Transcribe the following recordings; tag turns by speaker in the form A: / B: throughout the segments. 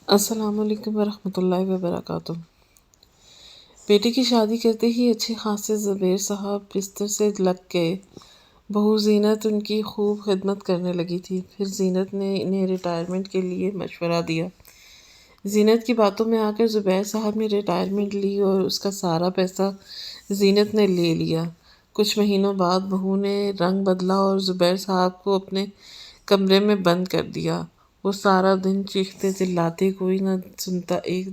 A: السلام علیکم ورحمۃ اللہ وبرکاتہ۔ بیٹی کی شادی کرتے ہی اچھے خاصے زبیر صاحب بستر سے لگ گئے۔ بہو زینت ان کی خوب خدمت کرنے لگی تھی۔ پھر زینت نے انہیں ریٹائرمنٹ کے لیے مشورہ دیا۔ زینت کی باتوں میں آ کر زبیر صاحب نے ریٹائرمنٹ لی اور اس کا سارا پیسہ زینت نے لے لیا۔ کچھ مہینوں بعد بہو نے رنگ بدلا اور زبیر صاحب کو اپنے کمرے میں بند کر دیا۔ وہ سارا دن چیختے چلاتے، کوئی نہ سنتا۔ ایک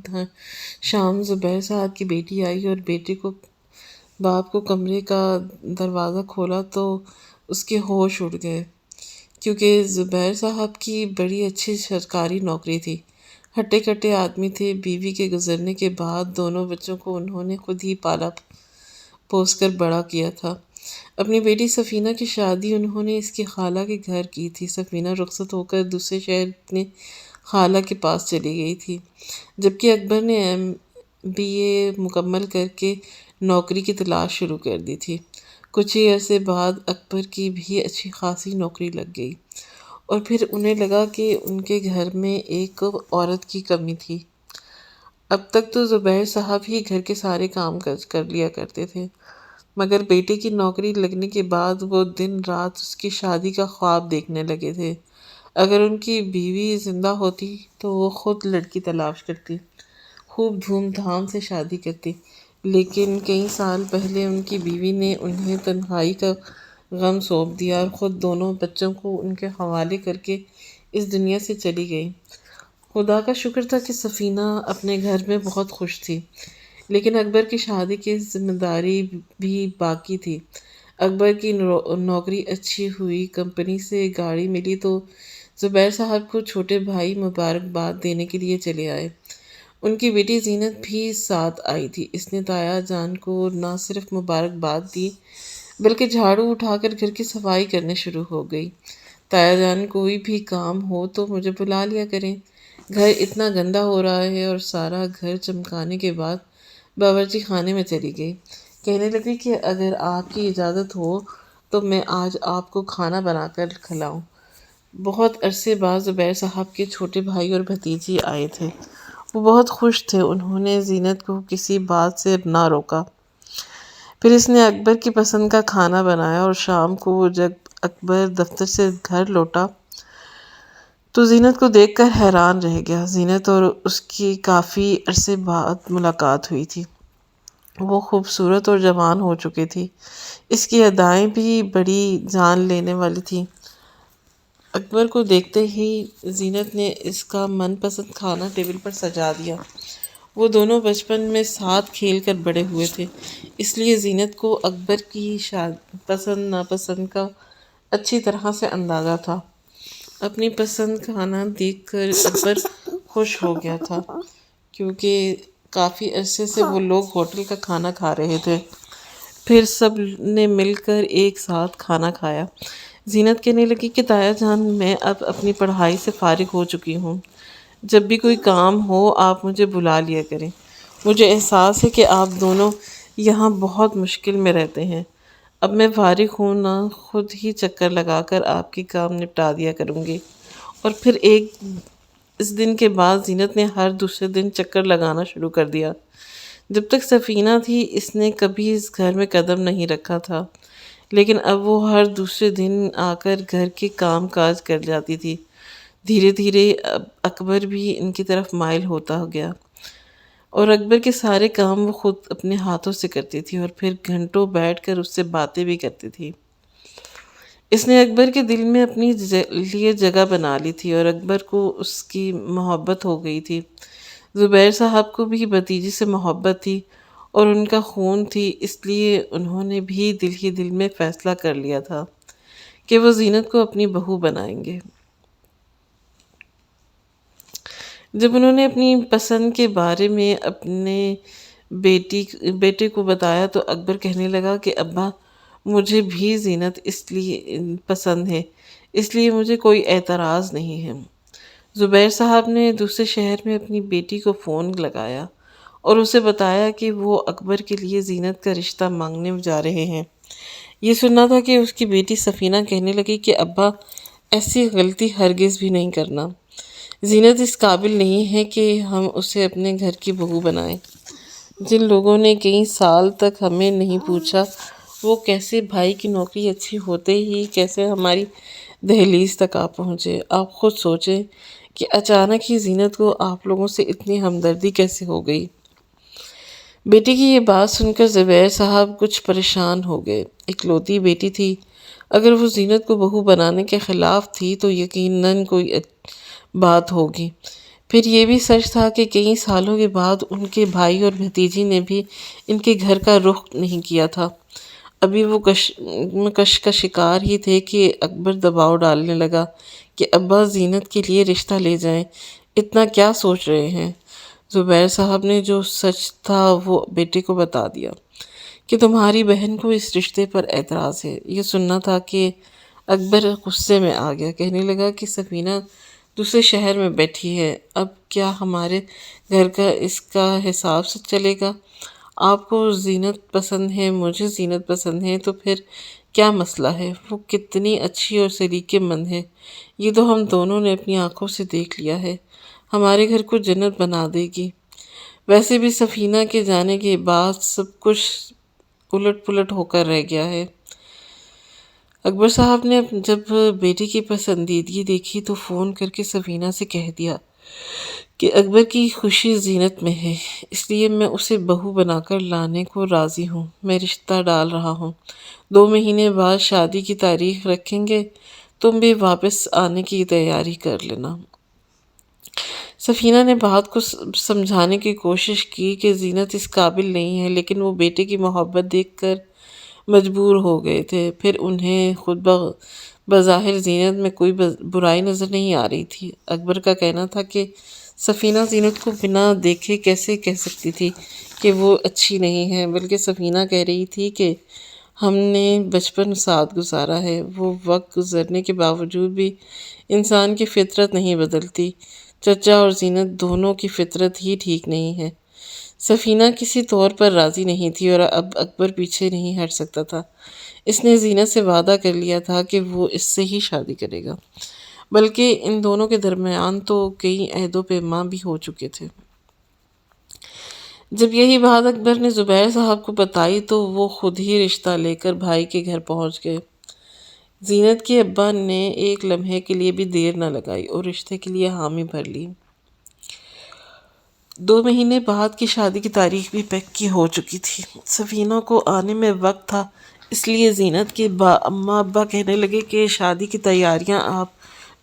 A: شام زبیر صاحب کی بیٹی آئی اور بیٹے کو باپ کو کمرے کا دروازہ کھولا تو اس کے ہوش اڑ گئے، کیونکہ زبیر صاحب کی بڑی اچھی سرکاری نوکری تھی۔ ہٹے کٹے آدمی تھے۔ بیوی کے گزرنے کے بعد دونوں بچوں کو انہوں نے خود ہی پالا پوس کر بڑا کیا تھا۔ اپنی بیٹی سفینہ کی شادی انہوں نے اس کی خالہ کے گھر کی تھی۔ سفینہ رخصت ہو کر دوسرے شہر اپنے خالہ کے پاس چلی گئی تھی، جبکہ اکبر نے MBA مکمل کر کے نوکری کی تلاش شروع کر دی تھی۔ کچھ ہی عرصے بعد اکبر کی بھی اچھی خاصی نوکری لگ گئی اور پھر انہیں لگا کہ ان کے گھر میں ایک عورت کی کمی تھی۔ اب تک تو زبیر صاحب ہی گھر کے سارے کام کر لیا کرتے تھے، مگر بیٹے کی نوکری لگنے کے بعد وہ دن رات اس کی شادی کا خواب دیکھنے لگے تھے۔ اگر ان کی بیوی زندہ ہوتی تو وہ خود لڑکی تلاش کرتی، خوب دھوم دھام سے شادی کرتی، لیکن کئی سال پہلے ان کی بیوی نے انہیں تنہائی کا غم سونپ دیا اور خود دونوں بچوں کو ان کے حوالے کر کے اس دنیا سے چلی گئی۔ خدا کا شکر تھا کہ سفینہ اپنے گھر میں بہت خوش تھی، لیکن اکبر کی شادی کی ذمہ داری بھی باقی تھی۔ اکبر کی نوکری اچھی ہوئی، کمپنی سے گاڑی ملی تو زبیر صاحب کو چھوٹے بھائی مبارکباد دینے کے لیے چلے آئے۔ ان کی بیٹی زینت بھی ساتھ آئی تھی۔ اس نے تایا جان کو نہ صرف مبارکباد دی بلکہ جھاڑو اٹھا کر گھر کی صفائی کرنے شروع ہو گئی۔ تایا جان، کوئی بھی کام ہو تو مجھے بلا لیا کریں، گھر اتنا گندا ہو رہا ہے۔ اور سارا گھر چمکانے کے بعد باورچی خانے میں چلی گئی، کہنے لگی کہ اگر آپ کی اجازت ہو تو میں آج آپ کو کھانا بنا کر کھلاؤں۔ بہت عرصے بعد زبیر صاحب کے چھوٹے بھائی اور بھتیجی آئے تھے۔ وہ بہت خوش تھے۔ انہوں نے زینت کو کسی بات سے نہ روکا۔ پھر اس نے اکبر کی پسند کا کھانا بنایا اور شام کو جب اکبر دفتر سے گھر لوٹا تو زینت کو دیکھ کر حیران رہ گیا۔ زینت اور اس کی کافی عرصے بعد ملاقات ہوئی تھی۔ وہ خوبصورت اور جوان ہو چکی تھی۔ اس کی ادائیں بھی بڑی جان لینے والی تھیں۔ اکبر کو دیکھتے ہی زینت نے اس کا من پسند کھانا ٹیبل پر سجا دیا۔ وہ دونوں بچپن میں ساتھ کھیل کر بڑے ہوئے تھے، اس لیے زینت کو اکبر کی پسند ناپسند کا اچھی طرح سے اندازہ تھا۔ اپنی پسند کھانا دیکھ کر اکبر خوش ہو گیا تھا، کیونکہ کافی عرصے سے وہ لوگ ہوٹل کا کھانا کھا رہے تھے۔ پھر سب نے مل کر ایک ساتھ کھانا کھایا۔ زینت کہنے لگی کہ تایا جان، میں اب اپنی پڑھائی سے فارغ ہو چکی ہوں۔ جب بھی کوئی کام ہو آپ مجھے بلا لیا کریں۔ مجھے احساس ہے کہ آپ دونوں یہاں بہت مشکل میں رہتے ہیں۔ اب میں فارغ ہوں نہ خود ہی چکر لگا کر آپ کے کام نپٹا دیا کروں گی۔ اور پھر اس دن کے بعد زینت نے ہر دوسرے دن چکر لگانا شروع کر دیا۔ جب تک سفینہ تھی اس نے کبھی اس گھر میں قدم نہیں رکھا تھا، لیکن اب وہ ہر دوسرے دن آ کر گھر کے کام کاج کر جاتی تھی۔ دھیرے دھیرے اکبر بھی ان کی طرف مائل ہوتا گیا اور اکبر کے سارے کام وہ خود اپنے ہاتھوں سے کرتی تھی اور پھر گھنٹوں بیٹھ کر اس سے باتیں بھی کرتی تھی۔ اس نے اکبر کے دل میں اپنی لیے جگہ بنا لی تھی اور اکبر کو اس کی محبت ہو گئی تھی۔ زبیر صاحب کو بھی بھتیجی سے محبت تھی اور ان کا خون تھی، اس لیے انہوں نے بھی دل ہی دل میں فیصلہ کر لیا تھا کہ وہ زینت کو اپنی بہو بنائیں گے۔ جب انہوں نے اپنی پسند کے بارے میں اپنے بیٹے کو بتایا تو اکبر کہنے لگا کہ ابا، مجھے بھی زینت اس لیے پسند ہے، اس لیے مجھے کوئی اعتراض نہیں ہے۔ زبیر صاحب نے دوسرے شہر میں اپنی بیٹی کو فون لگایا اور اسے بتایا کہ وہ اکبر کے لیے زینت کا رشتہ مانگنے جا رہے ہیں۔ یہ سننا تھا کہ اس کی بیٹی سفینہ کہنے لگی کہ ابا، ایسی غلطی ہرگز بھی نہیں کرنا۔ زینت اس قابل نہیں ہے کہ ہم اسے اپنے گھر کی بہو بنائیں۔ جن لوگوں نے کئی سال تک ہمیں نہیں پوچھا وہ کیسے بھائی کی نوکری اچھی ہوتے ہی کیسے ہماری دہلیز تک آ پہنچے۔ آپ خود سوچیں کہ اچانک ہی زینت کو آپ لوگوں سے اتنی ہمدردی کیسے ہو گئی۔ بیٹی کی یہ بات سن کر زبیر صاحب کچھ پریشان ہو گئے۔ اکلوتی بیٹی تھی، اگر وہ زینت کو بہو بنانے کے خلاف تھی تو یقیناً کوئی بات ہوگی۔ پھر یہ بھی سچ تھا کہ کئی سالوں کے بعد ان کے بھائی اور بھتیجی نے بھی ان کے گھر کا رخ نہیں کیا تھا۔ ابھی وہ کش کا شکار ہی تھے کہ اکبر دباؤ ڈالنے لگا کہ ابا زینت کے لیے رشتہ لے جائیں، اتنا کیا سوچ رہے ہیں؟ زبیر صاحب نے جو سچ تھا وہ بیٹے کو بتا دیا کہ تمہاری بہن کو اس رشتے پر اعتراض ہے۔ یہ سننا تھا کہ اکبر غصے میں آ گیا، کہنے لگا کہ سفینہ دوسرے شہر میں بیٹھی ہے، اب کیا ہمارے گھر کا اس کا حساب سے چلے گا؟ آپ کو زینت پسند ہے، مجھے زینت پسند ہے، تو پھر کیا مسئلہ ہے؟ وہ کتنی اچھی اور سلیقے مند ہے، یہ تو ہم دونوں نے اپنی آنکھوں سے دیکھ لیا ہے، ہمارے گھر کو جنت بنا دے گی۔ ویسے بھی سفینہ کے جانے کے بعد سب کچھ الٹ پلٹ ہو کر رہ گیا ہے۔ اکبر صاحب نے جب بیٹی کی پسندیدگی دیکھی تو فون کر کے سفینہ سے کہہ دیا کہ اکبر کی خوشی زینت میں ہے، اس لیے میں اسے بہو بنا کر لانے کو راضی ہوں، میں رشتہ ڈال رہا ہوں، 2 مہینے بعد شادی کی تاریخ رکھیں گے، تم بھی واپس آنے کی تیاری کر لینا۔ سفینہ نے بات کو سمجھانے کی کوشش کی کہ زینت اس قابل نہیں ہے، لیکن وہ بیٹے کی محبت دیکھ کر مجبور ہو گئے تھے۔ پھر انہیں خود بظاہر زینت میں کوئی برائی نظر نہیں آ رہی تھی۔ اکبر کا کہنا تھا کہ سفینہ زینت کو بنا دیکھے کیسے کہہ سکتی تھی کہ وہ اچھی نہیں ہے، بلکہ سفینہ کہہ رہی تھی کہ ہم نے بچپن ساتھ گزارا ہے، وہ وقت گزرنے کے باوجود بھی انسان کی فطرت نہیں بدلتی، چچا اور زینت دونوں کی فطرت ہی ٹھیک نہیں ہے۔ سفینہ کسی طور پر راضی نہیں تھی اور اب اکبر پیچھے نہیں ہٹ سکتا تھا۔ اس نے زینت سے وعدہ کر لیا تھا کہ وہ اس سے ہی شادی کرے گا، بلکہ ان دونوں کے درمیان تو کئی عہد و پیمان بھی ہو چکے تھے۔ جب یہی بات اکبر نے زبیر صاحب کو بتائی تو وہ خود ہی رشتہ لے کر بھائی کے گھر پہنچ گئے۔ زینت کے ابا نے ایک لمحے کے لیے بھی دیر نہ لگائی اور رشتے کے لیے حامی بھر لی۔ 2 مہینے بعد کی شادی کی تاریخ بھی پکی ہو چکی تھی۔ سفینہ کو آنے میں وقت تھا، اس لیے زینت کے اماں ابا کہنے لگے کہ شادی کی تیاریاں آپ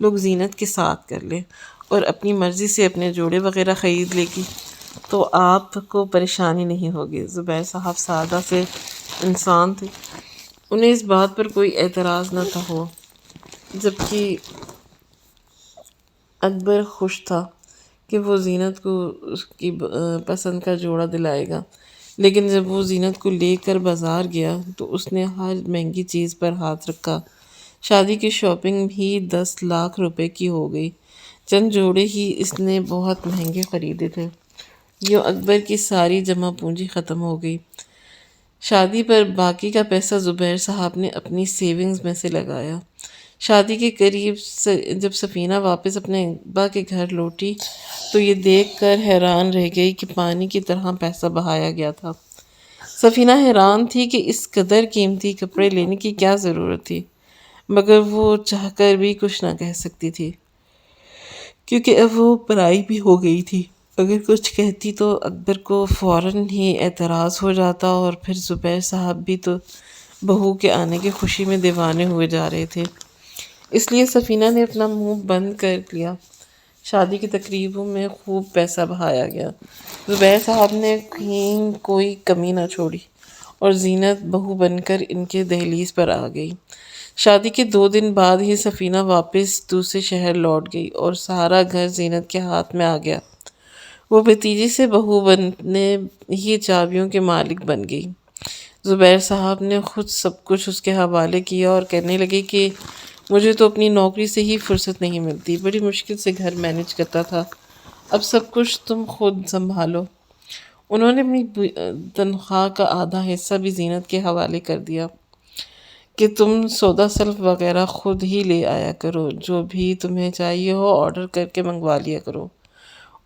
A: لوگ زینت کے ساتھ کر لیں اور اپنی مرضی سے اپنے جوڑے وغیرہ خرید لے گی تو آپ کو پریشانی نہیں ہوگی۔ زبیر صاحب سادہ سے انسان تھے، انہیں اس بات پر کوئی اعتراض نہ تھا ہو، جبکہ اکبر خوش تھا کہ وہ زینت کو اس کی پسند کا جوڑا دلائے گا، لیکن جب وہ زینت کو لے کر بازار گیا تو اس نے ہر مہنگی چیز پر ہاتھ رکھا۔ شادی کی شاپنگ بھی 10 لاکھ روپے کی ہو گئی۔ چند جوڑے ہی اس نے بہت مہنگے خریدے تھے۔ یوں اکبر کی ساری جمع پونجی ختم ہو گئی۔ شادی پر باقی کا پیسہ زبیر صاحب نے اپنی سیونگز میں سے لگایا۔ شادی کے قریب جب سفینہ واپس اپنے ابا کے گھر لوٹی تو یہ دیکھ کر حیران رہ گئی کہ پانی کی طرح پیسہ بہایا گیا تھا۔ سفینہ حیران تھی کہ اس قدر قیمتی کپڑے لینے کی کیا ضرورت تھی، مگر وہ چاہ کر بھی کچھ نہ کہہ سکتی تھی کیونکہ اب وہ پرائی بھی ہو گئی تھی۔ اگر کچھ کہتی تو اکبر کو فوراً ہی اعتراض ہو جاتا اور پھر زبیر صاحب بھی تو بہو کے آنے کی خوشی میں دیوانے ہوئے جا رہے تھے، اس لیے سفینہ نے اپنا منہ بند کر لیا۔ شادی کی تقریبوں میں خوب پیسہ بہایا گیا، زبیر صاحب نے کوئی کمی نہ چھوڑی اور زینت بہو بن کر ان کے دہلیز پر آ گئی۔ شادی کے 2 دن بعد ہی سفینہ واپس دوسرے شہر لوٹ گئی اور سارا گھر زینت کے ہاتھ میں آ گیا۔ وہ بھتیجی سے بہو بننے ہی چابیوں کے مالک بن گئی۔ زبیر صاحب نے خود سب کچھ اس کے حوالے کیا اور کہنے لگے کہ مجھے تو اپنی نوکری سے ہی فرصت نہیں ملتی، بڑی مشکل سے گھر مینج کرتا تھا، اب سب کچھ تم خود سنبھالو۔ انہوں نے اپنی تنخواہ کا آدھا حصہ بھی زینت کے حوالے کر دیا۔ کہ تم سودا سلف وغیرہ خود ہی لے آیا کرو، جو بھی تمہیں چاہیے ہو آرڈر کر کے منگوا لیا کرو،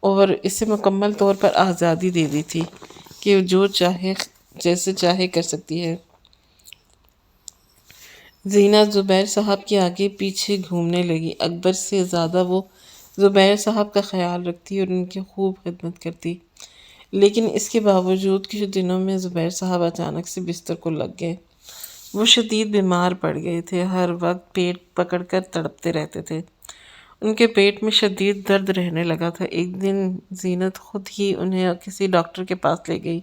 A: اور اسے مکمل طور پر آزادی دے دی تھی کہ جو چاہے جیسے چاہے کر سکتی ہے۔ زینت زبیر صاحب کے آگے پیچھے گھومنے لگی۔ اکبر سے زیادہ وہ زبیر صاحب کا خیال رکھتی اور ان کی خوب خدمت کرتی، لیکن اس کے باوجود کچھ دنوں میں زبیر صاحب اچانک سے بستر کو لگ گئے۔ وہ شدید بیمار پڑ گئے تھے، ہر وقت پیٹ پکڑ کر تڑپتے رہتے تھے، ان کے پیٹ میں شدید درد رہنے لگا تھا۔ ایک دن زینت خود ہی انہیں کسی ڈاکٹر کے پاس لے گئی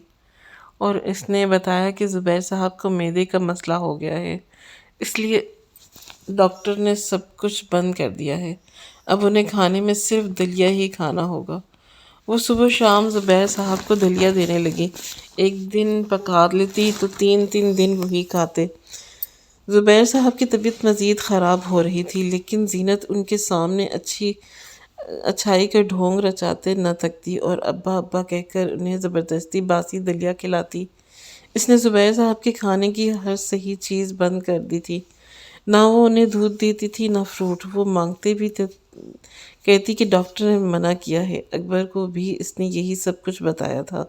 A: اور اس نے بتایا کہ زبیر صاحب کو معدے کا مسئلہ ہو گیا ہے، اس لیے ڈاکٹر نے سب کچھ بند کر دیا ہے، اب انہیں کھانے میں صرف دلیا ہی کھانا ہوگا۔ وہ صبح شام زبیر صاحب کو دلیا دینے لگی، ایک دن پکا لیتی تو 3 دن وہی کھاتے۔ زبیر صاحب کی طبیعت مزید خراب ہو رہی تھی، لیکن زینت ان کے سامنے اچھائی کا ڈھونگ رچاتے نہ تکتی اور ابا ابا کہہ کر انہیں زبردستی باسی دلیا کھلاتی۔ اس نے زبیر صاحب کے کھانے کی ہر صحیح چیز بند کر دی تھی، نہ وہ انہیں دودھ دیتی تھی نہ فروٹ، وہ مانگتے بھی تھے، کہتی کہ ڈاکٹر نے منع کیا ہے۔ اکبر کو بھی اس نے یہی سب کچھ بتایا تھا۔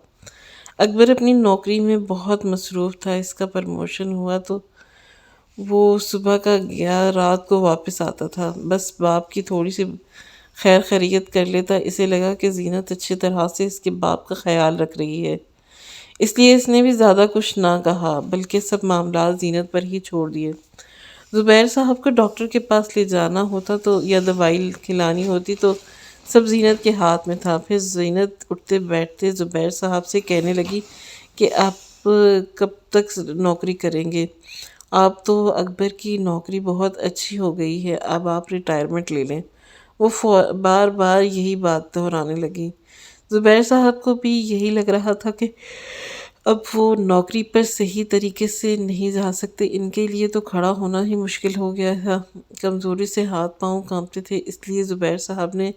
A: اکبر اپنی نوکری میں بہت مصروف تھا، اس کا پروموشن ہوا تو وہ صبح کا گیا رات کو واپس آتا تھا، بس باپ کی تھوڑی سی خیر خیریت کر لیتا۔ اسے لگا کہ زینت اچھی طرح سے اس کے باپ کا خیال رکھ رہی ہے، اس لیے اس نے بھی زیادہ کچھ نہ کہا، بلکہ سب معاملات زینت پر ہی چھوڑ دیے۔ زبیر صاحب کو ڈاکٹر کے پاس لے جانا ہوتا تو یا دوائی کھلانی ہوتی تو سب زینت کے ہاتھ میں تھا۔ پھر زینت اٹھتے بیٹھتے زبیر صاحب سے کہنے لگی کہ آپ کب تک نوکری کریں گے؟ آپ تو اکبر کی نوکری بہت اچھی ہو گئی ہے، اب آپ ریٹائرمنٹ لے لیں۔ وہ بار بار یہی بات دہرانے لگی۔ زبیر صاحب کو بھی یہی لگ رہا تھا کہ اب وہ نوکری پر صحیح طریقے سے نہیں جا سکتے، ان کے لیے تو کھڑا ہونا ہی مشکل ہو گیا تھا، کمزوری سے ہاتھ پاؤں کانپتے تھے، اس لیے زبیر صاحب نے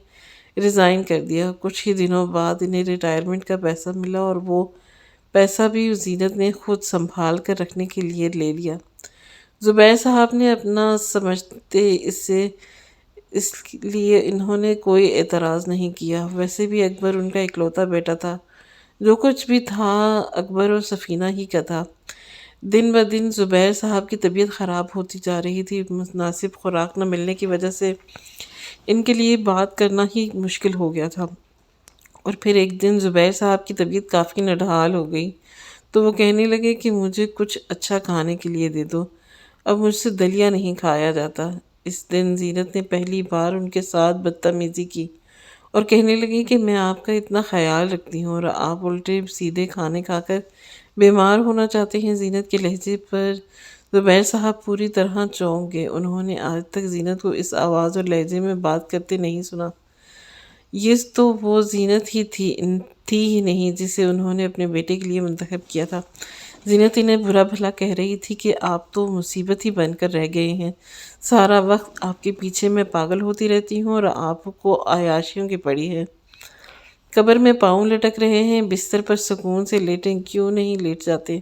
A: ریزائن کر دیا۔ کچھ ہی دنوں بعد انہیں ریٹائرمنٹ کا پیسہ ملا اور وہ پیسہ بھی زینت نے خود سنبھال کر رکھنے کے لیے لے لیا۔ زبیر صاحب نے اپنا سمجھتے اس لیے انہوں نے کوئی اعتراض نہیں کیا۔ ویسے بھی اکبر ان کا اکلوتا بیٹا تھا، جو کچھ بھی تھا اکبر اور سفینہ ہی کا تھا۔ دن بدن زبیر صاحب کی طبیعت خراب ہوتی جا رہی تھی، مناسب خوراک نہ ملنے کی وجہ سے ان کے لیے بات کرنا ہی مشکل ہو گیا تھا۔ اور پھر ایک دن زبیر صاحب کی طبیعت کافی نڈھال ہو گئی تو وہ کہنے لگے کہ مجھے کچھ اچھا کھانے کے لیے دے دو، اب مجھ سے دلیا نہیں کھایا جاتا۔ اس دن زینت نے پہلی بار ان کے ساتھ بدتمیزی کی اور کہنے لگی کہ میں آپ کا اتنا خیال رکھتی ہوں اور آپ الٹے سیدھے کھانے کھا کر بیمار ہونا چاہتے ہیں۔ زینت کے لہجے پر زبیر صاحب پوری طرح چونک گئے، انہوں نے آج تک زینت کو اس آواز اور لہجے میں بات کرتے نہیں سنا۔ یہ تو وہ زینت ہی تھی ہی نہیں جسے انہوں نے اپنے بیٹے کے لیے منتخب کیا تھا۔ زینت انہیں برا بھلا کہہ رہی تھی کہ آپ تو مصیبت ہی بن کر رہ گئے ہیں، سارا وقت آپ کے پیچھے میں پاگل ہوتی رہتی ہوں اور آپ کو عیاشیوں کی پڑی ہے، قبر میں پاؤں لٹک رہے ہیں، بستر پر سکون سے لیٹیں، کیوں نہیں لیٹ جاتے؟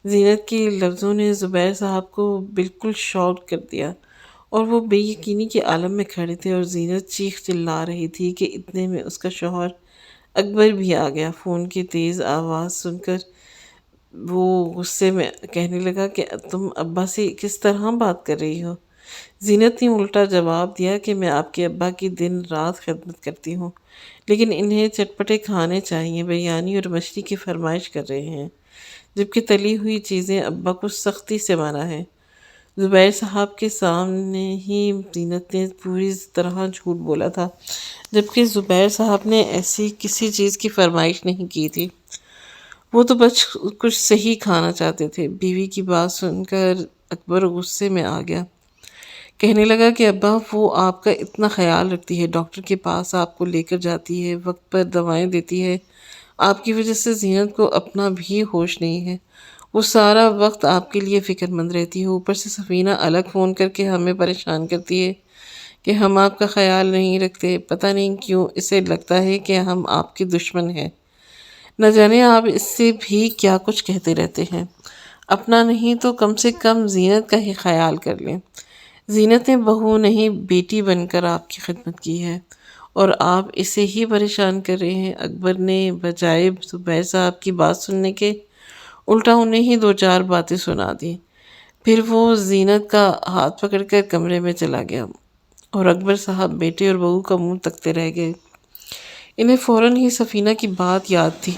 A: زینت کے لفظوں نے زبیر صاحب کو بالکل شاک کر دیا اور وہ بے یقینی کے عالم میں کھڑے تھے اور زینت چیخ چلا رہی تھی کہ اتنے میں اس کا شوہر اکبر بھی آ گیا۔ فون کی تیز آواز سن کر وہ غصے میں کہنے لگا کہ تم ابا سے کس طرح بات کر رہی ہو؟ زینت نے الٹا جواب دیا کہ میں آپ کے ابا کی دن رات خدمت کرتی ہوں، لیکن انہیں چٹپٹے کھانے چاہیے، بریانی اور مچھلی کی فرمائش کر رہے ہیں، جبکہ تلی ہوئی چیزیں ابا کو سختی سے منع ہے۔ زبیر صاحب کے سامنے ہی زینت نے پوری طرح جھوٹ بولا تھا، جبکہ زبیر صاحب نے ایسی کسی چیز کی فرمائش نہیں کی تھی، وہ تو بس کچھ صحیح کھانا چاہتے تھے۔ بیوی کی بات سن کر اکبر غصے میں آ گیا، کہنے لگا کہ ابا وہ آپ کا اتنا خیال رکھتی ہے، ڈاکٹر کے پاس آپ کو لے کر جاتی ہے، وقت پر دوائیں دیتی ہے، آپ کی وجہ سے زینت کو اپنا بھی ہوش نہیں ہے، وہ سارا وقت آپ کے لیے فکر مند رہتی ہے، اوپر سے سفینہ الگ فون کر کے ہمیں پریشان کرتی ہے کہ ہم آپ کا خیال نہیں رکھتے، پتہ نہیں کیوں اسے لگتا ہے کہ ہم آپ کے دشمن ہیں، نہ جانے آپ اس سے بھی کیا کچھ کہتے رہتے ہیں۔ اپنا نہیں تو کم سے کم زینت کا ہی خیال کر لیں۔ زینت نے بہو نہیں بیٹی بن کر آپ کی خدمت کی ہے اور آپ اسے ہی پریشان کر رہے ہیں۔ اکبر نے بجائے زبیر صاحب کی بات سننے کے الٹا انہیں ہی دو چار باتیں سنا دی۔ پھر وہ زینت کا ہاتھ پکڑ کر کمرے میں چلا گیا اور اکبر صاحب بیٹے اور بہو کا منہ تکتے رہ گئے۔ انہیں فوراً ہی سفینہ کی بات یاد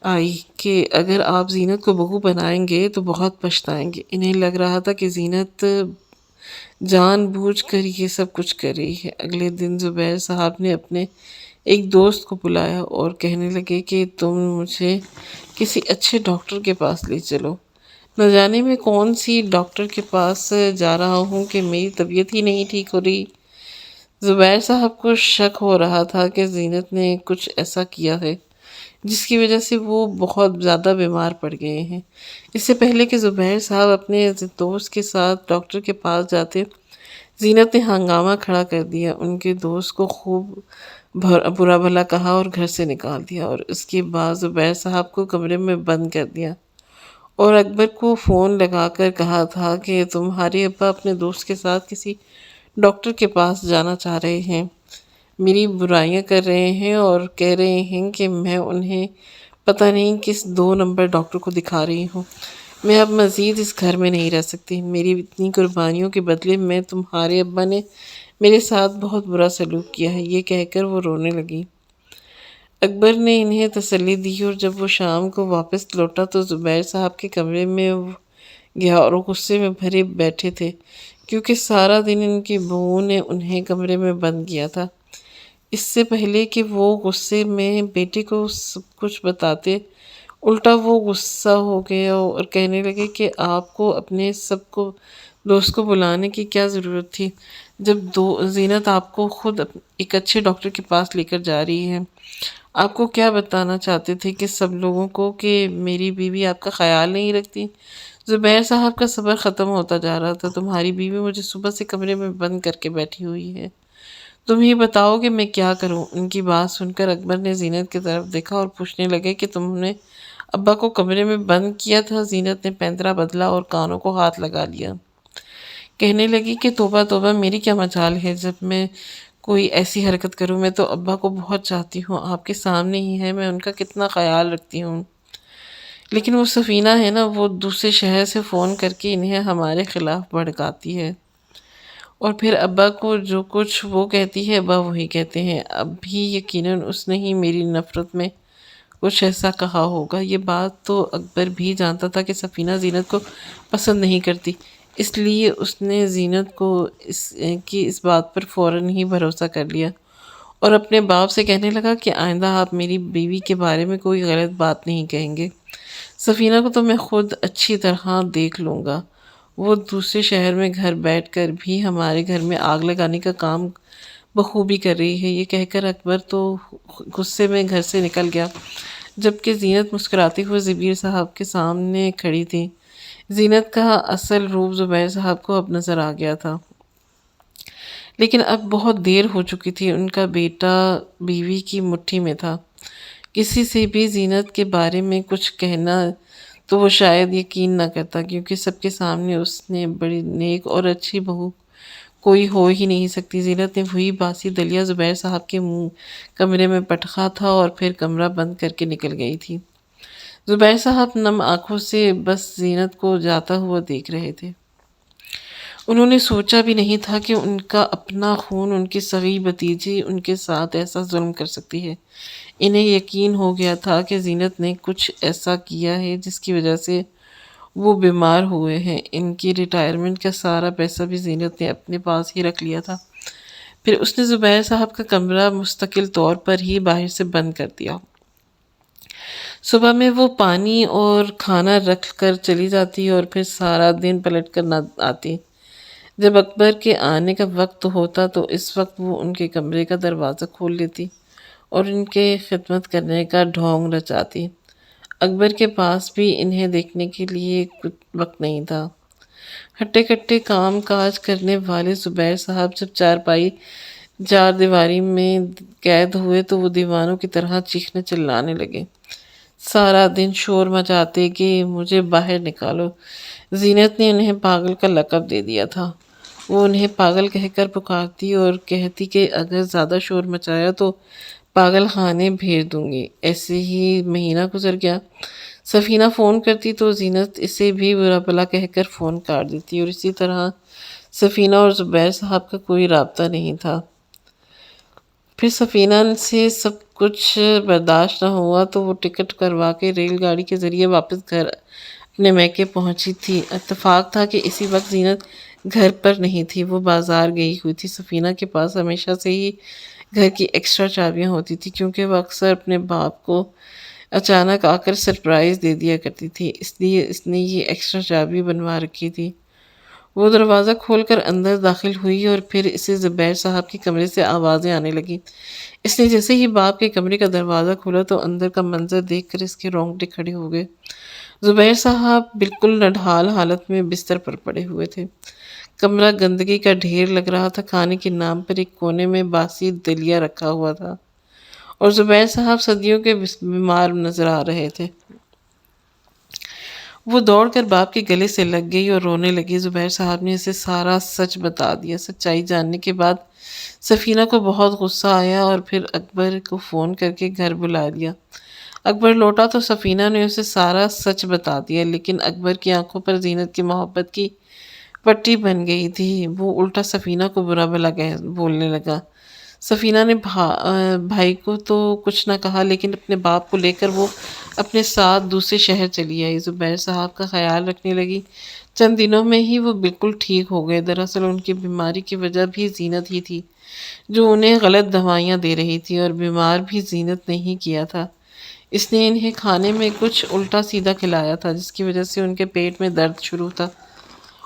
A: آئی کہ اگر آپ زینت کو بہو بنائیں گے تو بہت پچھتائیں گے۔ انہیں لگ رہا تھا کہ زینت جان بوجھ کر یہ سب کچھ کر رہی ہے۔ اگلے دن زبیر صاحب نے اپنے ایک دوست کو بلایا اور کہنے لگے کہ تم مجھے کسی اچھے ڈاکٹر کے پاس لے چلو۔ نہ جانے میں کون سی ڈاکٹر کے پاس جا رہا ہوں کہ میری طبیعت ہی نہیں ٹھیک ہو رہی۔ زبیر صاحب کو شک ہو رہا تھا کہ زینت نے کچھ ایسا کیا ہے جس کی وجہ سے وہ بہت زیادہ بیمار پڑ گئے ہیں۔ اس سے پہلے کہ زبیر صاحب اپنے دوست کے ساتھ ڈاکٹر کے پاس جاتے، زینت نے ہنگامہ کھڑا کر دیا، ان کے دوست کو خوب برا بھلا کہا اور گھر سے نکال دیا، اور اس کے بعد زبیر صاحب کو کمرے میں بند کر دیا اور اکبر کو فون لگا کر کہا تھا کہ تمہارے ابا اپنے دوست کے ساتھ کسی ڈاکٹر کے پاس جانا چاہ رہے ہیں، میری برائیاں کر رہے ہیں اور کہہ رہے ہیں کہ میں انہیں پتہ نہیں کس 2 نمبر ڈاکٹر کو دکھا رہی ہوں۔ میں اب مزید اس گھر میں نہیں رہ سکتی۔ میری اتنی قربانیوں کے بدلے میں تمہارے ابا نے میرے ساتھ بہت برا سلوک کیا ہے۔ یہ کہہ کر وہ رونے لگی۔ اکبر نے انہیں تسلی دی اور جب وہ شام کو واپس لوٹا تو زبیر صاحب کے کمرے میں گیا اور غصے میں بھرے بیٹھے تھے کیونکہ سارا دن ان کی بہو نے انہیں کمرے میں بند کیا تھا۔ اس سے پہلے کہ وہ غصے میں بیٹے کو سب کچھ بتاتے، الٹا وہ غصہ ہو گیا اور کہنے لگے کہ آپ کو اپنے دوست کو بلانے کی کیا ضرورت تھی جب زینت آپ کو خود ایک اچھے ڈاکٹر کے پاس لے کر جا رہی ہے۔ آپ کو کیا بتانا چاہتے تھے کہ سب لوگوں کو کہ میری بیوی آپ کا خیال نہیں رکھتی؟ زبیر صاحب کا صبر ختم ہوتا جا رہا تھا۔ تمہاری بیوی مجھے صبح سے کمرے میں بند کر کے بیٹھی ہوئی ہے، تم ہی بتاؤ کہ میں کیا کروں؟ ان کی بات سن کر اکبر نے زینت کی طرف دیکھا اور پوچھنے لگے کہ تم نے ابا کو کمرے میں بند کیا تھا؟ زینت نے پینترا بدلا اور کانوں کو ہاتھ لگا لیا۔ کہنے لگی کہ توبہ توبہ، میری کیا مجال ہے جب میں کوئی ایسی حرکت کروں؟ میں تو ابا کو بہت چاہتی ہوں، آپ کے سامنے ہی ہے، میں ان کا کتنا خیال رکھتی ہوں، لیکن وہ سفینہ ہے نا، وہ دوسرے شہر سے فون کر کے انہیں ہمارے خلاف بھڑکاتی ہے اور پھر ابا کو جو کچھ وہ کہتی ہے ابا وہی کہتے ہیں۔ اب بھی یقیناً اس نے ہی میری نفرت میں کچھ ایسا کہا ہوگا۔ یہ بات تو اکبر بھی جانتا تھا کہ سفینہ زینت کو پسند نہیں کرتی، اس لیے اس نے زینت کو اس بات پر فوراً ہی بھروسہ کر لیا اور اپنے باپ سے کہنے لگا کہ آئندہ آپ میری بیوی کے بارے میں کوئی غلط بات نہیں کہیں گے۔ سفینہ کو تو میں خود اچھی طرح دیکھ لوں گا، وہ دوسرے شہر میں گھر بیٹھ کر بھی ہمارے گھر میں آگ لگانے کا کام بخوبی کر رہی ہے۔ یہ کہہ کر اکبر تو غصے میں گھر سے نکل گیا، جبکہ زینت مسکراتے ہوئے زبیر صاحب کے سامنے کھڑی تھی۔ زینت کا اصل روپ زبیر صاحب کو اب نظر آ گیا تھا، لیکن اب بہت دیر ہو چکی تھی۔ ان کا بیٹا بیوی کی مٹھی میں تھا۔ کسی سے بھی زینت کے بارے میں کچھ کہنا تو وہ شاید یقین نہ کرتا، کیونکہ سب کے سامنے اس نے بڑی نیک اور اچھی بہو کوئی ہو ہی نہیں سکتی۔ زینت نے وہی باسی دلیا زبیر صاحب کے کمرے میں پٹخا تھا اور پھر کمرہ بند کر کے نکل گئی تھی۔ زبیر صاحب نم آنکھوں سے بس زینت کو جاتا ہوا دیکھ رہے تھے۔ انہوں نے سوچا بھی نہیں تھا کہ ان کا اپنا خون، ان کی صغیر بھتیجی ان کے ساتھ ایسا ظلم کر سکتی ہے۔ انہیں یقین ہو گیا تھا کہ زینت نے کچھ ایسا کیا ہے جس کی وجہ سے وہ بیمار ہوئے ہیں۔ ان کی ریٹائرمنٹ کا سارا پیسہ بھی زینت نے اپنے پاس ہی رکھ لیا تھا۔ پھر اس نے زبیر صاحب کا کمرہ مستقل طور پر ہی باہر سے بند کر دیا۔ صبح میں وہ پانی اور کھانا رکھ کر چلی جاتی اور پھر سارا دن پلٹ کر نہ آتی۔ جب اکبر کے آنے کا وقت ہوتا تو اس وقت وہ ان کے کمرے کا دروازہ کھول لیتی اور ان کے خدمت کرنے کا ڈھونگ رچاتی۔ اکبر کے پاس بھی انہیں دیکھنے کے لیے وقت نہیں تھا۔ ہٹے کٹے کام کاج کرنے والے زبیر صاحب جب چار دیواری میں قید ہوئے تو وہ دیوانوں کی طرح چیخنے چلانے لگے۔ سارا دن شور مچاتے کہ مجھے باہر نکالو۔ زینت نے انہیں پاگل کا لقب دے دیا تھا۔ وہ انہیں پاگل کہہ کر پکارتی اور کہتی کہ اگر زیادہ شور مچایا تو پاگل خانے بھیج دوں گی۔ ایسے ہی مہینہ گزر گیا۔ سفینہ فون کرتی تو زینت اسے بھی برا بھلا کہہ کر فون کاٹ دیتی، اور اسی طرح سفینہ اور زبیر صاحب کا کوئی رابطہ نہیں تھا۔ پھر سفینہ سے سب کچھ برداشت نہ ہوا تو وہ ٹکٹ کروا کے ریل گاڑی کے ذریعے واپس گھر اپنے میکے پہنچی تھی۔ اتفاق تھا کہ اسی وقت زینت گھر پر نہیں تھی، وہ بازار گئی ہوئی تھی۔ سفینہ کے پاس ہمیشہ سے ہی گھر کی ایکسٹرا چابیاں ہوتی تھی، کیونکہ وہ اکثر اپنے باپ کو اچانک آ کر سرپرائز دے دیا کرتی تھی، اس لیے اس نے یہ ایکسٹرا چابی بنوا رکھی تھی۔ وہ دروازہ کھول کر اندر داخل ہوئی اور پھر اسے زبیر صاحب کے کمرے سے آوازیں آنے لگیں۔ اس نے جیسے ہی باپ کے کمرے کا دروازہ کھولا تو اندر کا منظر دیکھ کر اس کے رونگٹے کھڑے ہو گئے۔ زبیر صاحب بالکل نڈھال حالت میں بستر پر پڑے ہوئے تھے۔ کمرہ گندگی کا ڈھیر لگ رہا تھا۔ کھانے کے نام پر ایک کونے میں باسی دلیا رکھا ہوا تھا اور زبیر صاحب صدیوں کے بیمار نظر آ رہے تھے۔ وہ دوڑ کر باپ کے گلے سے لگ گئی اور رونے لگی۔ زبیر صاحب نے اسے سارا سچ بتا دیا۔ سچائی جاننے کے بعد سفینہ کو بہت غصہ آیا اور پھر اکبر کو فون کر کے گھر بلا لیا۔ اکبر لوٹا تو سفینہ نے اسے سارا سچ بتا دیا، لیکن اکبر کی آنکھوں پر زینت کی محبت کی پٹی بن گئی تھی۔ وہ الٹا سفینہ کو برا بھلا بولنے لگا۔ سفینہ نے بھائی کو تو کچھ نہ کہا، لیکن اپنے باپ کو لے کر وہ اپنے ساتھ دوسرے شہر چلی آئی۔ زبیر صاحب کا خیال رکھنے لگی۔ چند دنوں میں ہی وہ بالکل ٹھیک ہو گئے۔ دراصل ان کی بیماری کی وجہ بھی زینت ہی تھی، جو انہیں غلط دوائیاں دے رہی تھی، اور بیمار بھی زینت نے ہی کیا تھا۔ اس نے انہیں کھانے میں کچھ الٹا سیدھا کھلایا تھا، جس کی وجہ سے ان کے پیٹ میں درد شروع تھا،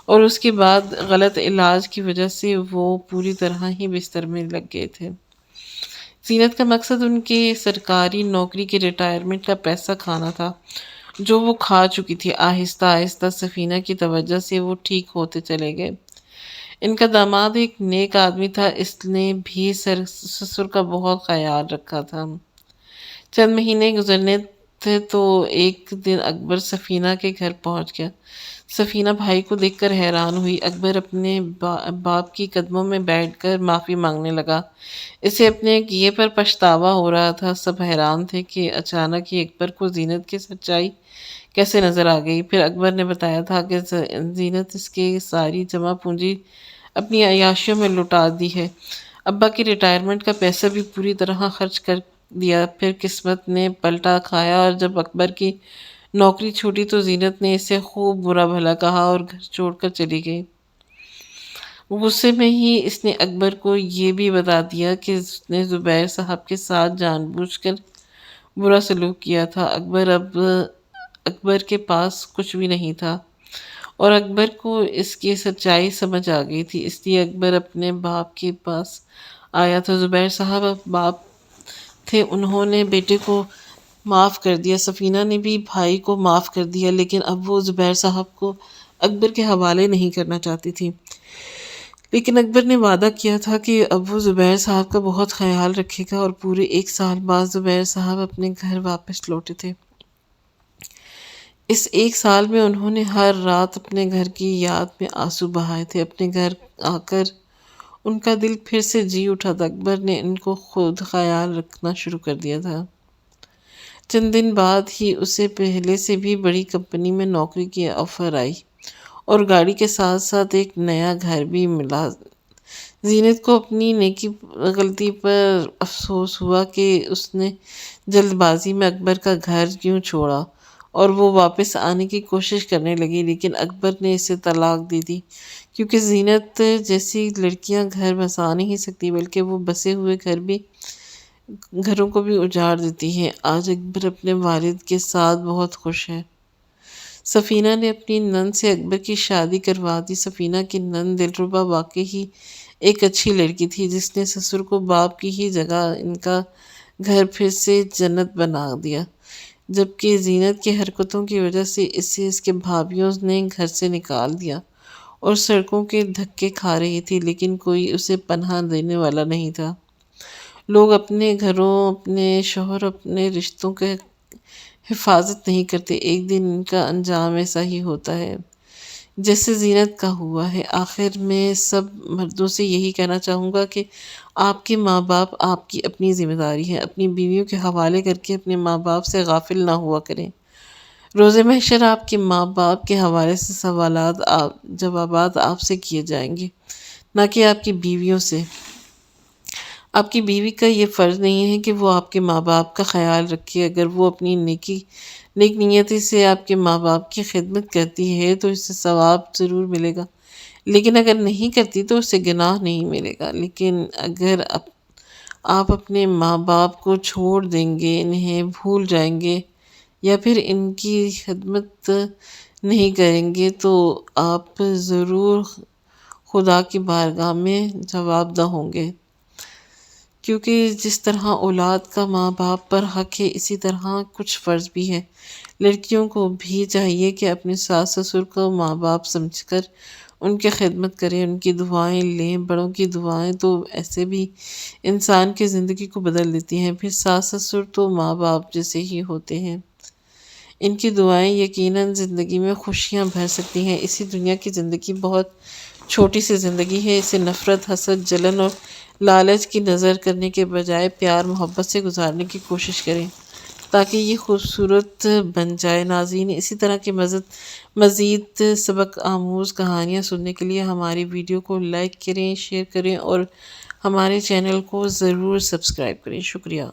A: اور اس کے بعد غلط علاج کی وجہ سے وہ پوری طرح ہی بستر میں لگ گئے تھے۔ زینت کا مقصد ان کے سرکاری نوکری کے ریٹائرمنٹ کا پیسہ کھانا تھا، جو وہ کھا چکی تھی۔ آہستہ آہستہ سفینہ کی توجہ سے وہ ٹھیک ہوتے چلے گئے۔ ان کا داماد ایک نیک آدمی تھا، اس نے بھی سسر کا بہت خیال رکھا تھا۔ چند مہینے گزرنے تھے تو ایک دن اکبر سفینہ کے گھر پہنچ گیا۔ سفینہ بھائی کو دیکھ کر حیران ہوئی۔ اکبر اپنے باپ کی قدموں میں بیٹھ کر معافی مانگنے لگا۔ اسے اپنے کیے پر پچھتاوا ہو رہا تھا۔ سب حیران تھے کہ اچانک ہی اکبر کو زینت کی سچائی کیسے نظر آ گئی۔ پھر اکبر نے بتایا تھا کہ زینت اس کی ساری جمع پونجی اپنی عیاشیوں میں لٹا دی ہے۔ ابا کی ریٹائرمنٹ کا پیسہ بھی پوری طرح خرچ کر دیا۔ پھر قسمت نے پلٹا کھایا اور جب اکبر کی نوکری چھوٹی تو زینت نے اسے خوب برا بھلا کہا اور گھر چھوڑ کر چلی گئی۔ غصے میں ہی اس نے اکبر کو یہ بھی بتا دیا کہ اس نے زبیر صاحب کے ساتھ جان بوجھ کر برا سلوک کیا تھا۔ اکبر کے پاس کچھ بھی نہیں تھا اور اکبر کو اس کی سچائی سمجھ آ گئی تھی، اس لیے اکبر اپنے باپ کے پاس آیا تھا۔ زبیر صاحب اب باپ تھے، انہوں نے بیٹے کو معاف کر دیا۔ سفینہ نے بھی بھائی کو معاف کر دیا، لیکن اب وہ زبیر صاحب کو اکبر کے حوالے نہیں کرنا چاہتی تھی۔ لیکن اکبر نے وعدہ کیا تھا کہ اب وہ زبیر صاحب کا بہت خیال رکھے گا، اور پورے 1 سال بعد زبیر صاحب اپنے گھر واپس لوٹے تھے۔ اس 1 سال میں انہوں نے ہر رات اپنے گھر کی یاد میں آنسو بہائے تھے۔ اپنے گھر آ کر ان کا دل پھر سے جی اٹھا تھا۔ اکبر نے ان کو خود خیال رکھنا شروع کر دیا تھا۔ چند دن بعد ہی اسے پہلے سے بھی بڑی کمپنی میں نوکری کی آفر آئی اور گاڑی کے ساتھ ساتھ ایک نیا گھر بھی ملا۔ زینت کو اپنی نیکی غلطی پر افسوس ہوا کہ اس نے جلد بازی میں اکبر کا گھر کیوں چھوڑا، اور وہ واپس آنے کی کوشش کرنے لگی، لیکن اکبر نے اسے طلاق دے دی، کیونکہ زینت جیسی لڑکیاں گھر بسا نہیں سکتی، بلکہ وہ بسے ہوئے گھروں کو بھی اجاڑ دیتی ہیں۔ آج اکبر اپنے والد کے ساتھ بہت خوش ہے۔ سفینہ نے اپنی نند سے اکبر کی شادی کروا دی۔ سفینہ کی نند دلربا واقعی ہی ایک اچھی لڑکی تھی، جس نے سسر کو باپ کی ہی جگہ ان کا گھر پھر سے جنت بنا دیا، جبکہ زینت کی حرکتوں کی وجہ سے اسے اس کے بھائیوں نے گھر سے نکال دیا اور سڑکوں کے دھکے کھا رہی تھی، لیکن کوئی اسے پناہ دینے والا نہیں تھا۔ لوگ اپنے گھروں، اپنے شوہر، اپنے رشتوں کے حفاظت نہیں کرتے، ایک دن ان کا انجام ایسا ہی ہوتا ہے جیسے زینت کا ہوا ہے۔ آخر میں سب مردوں سے یہی کہنا چاہوں گا کہ آپ کے ماں باپ آپ کی اپنی ذمہ داری ہے، اپنی بیویوں کے حوالے کر کے اپنے ماں باپ سے غافل نہ ہوا کریں۔ روز محشر آپ کے ماں باپ کے حوالے سے جوابات آپ سے کیے جائیں گے، نہ کہ آپ کی بیویوں سے۔ آپ کی بیوی کا یہ فرض نہیں ہے کہ وہ آپ کے ماں باپ کا خیال رکھے۔ اگر وہ اپنی نیک نیتی سے آپ کے ماں باپ کی خدمت کرتی ہے تو اسے ثواب ضرور ملے گا، لیکن اگر نہیں کرتی تو اسے گناہ نہیں ملے گا۔ لیکن اگر آپ اپنے ماں باپ کو چھوڑ دیں گے، انہیں بھول جائیں گے یا پھر ان کی خدمت نہیں کریں گے تو آپ ضرور خدا کی بارگاہ میں جواب دہ ہوں گے، کیونکہ جس طرح اولاد کا ماں باپ پر حق ہے، اسی طرح کچھ فرض بھی ہے۔ لڑکیوں کو بھی چاہیے کہ اپنے ساس سسر کو ماں باپ سمجھ کر ان کی خدمت کریں، ان کی دعائیں لیں۔ بڑوں کی دعائیں تو ایسے بھی انسان کی زندگی کو بدل دیتی ہیں، پھر ساس سسر تو ماں باپ جیسے ہی ہوتے ہیں۔ ان کی دعائیں یقیناً زندگی میں خوشیاں بھر سکتی ہیں۔ اسی دنیا کی زندگی بہت چھوٹی سی زندگی ہے، اسے نفرت، حسد، جلن اور لالچ کی نظر کرنے کے بجائے پیار محبت سے گزارنے کی کوشش کریں تاکہ یہ خوبصورت بن جائے۔ ناظرین، اسی طرح کے مزید سبق آموز کہانیاں سننے کے لیے ہماری ویڈیو کو لائک کریں، شیئر کریں اور ہمارے چینل کو ضرور سبسکرائب کریں۔ شکریہ۔